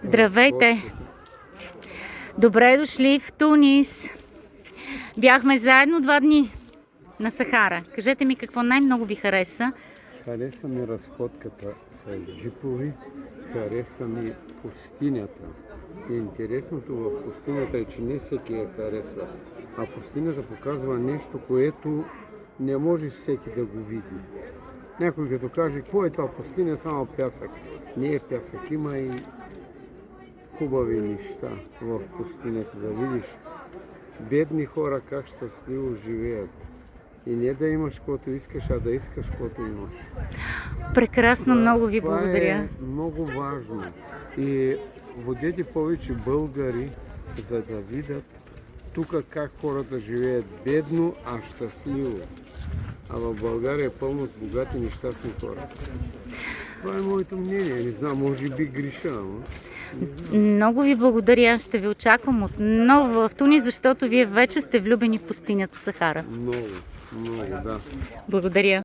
Здравейте! Добре дошли в Тунис! Бяхме заедно 2 дни на Сахара. Кажете ми какво най-много ви хареса. Хареса ми разходката с джипови, хареса ми пустинята. И интересното в пустинята е, че не всеки я харесва. А пустинята показва нещо, което не може всеки да го види. Някой като каже, какво е това пустиня, само пясък. Не е пясък, има и хубави неща в пустинята. Да видиш бедни хора как щастливо живеят. И не да имаш каквото искаш, а да искаш каквото имаш. Прекрасно, много ви благодаря. Това е много важно. И водете повече българи, за да видят тук как хората живеят бедно, а щастливо. А в България е пълно с богати нещастни хора. Това е моето мнение. Не знам, може би греша, ама... Много ви благодаря. Ще ви очаквам отново в Тунис, защото вие вече сте влюбени в пустинята Сахара. Много, да. Благодаря.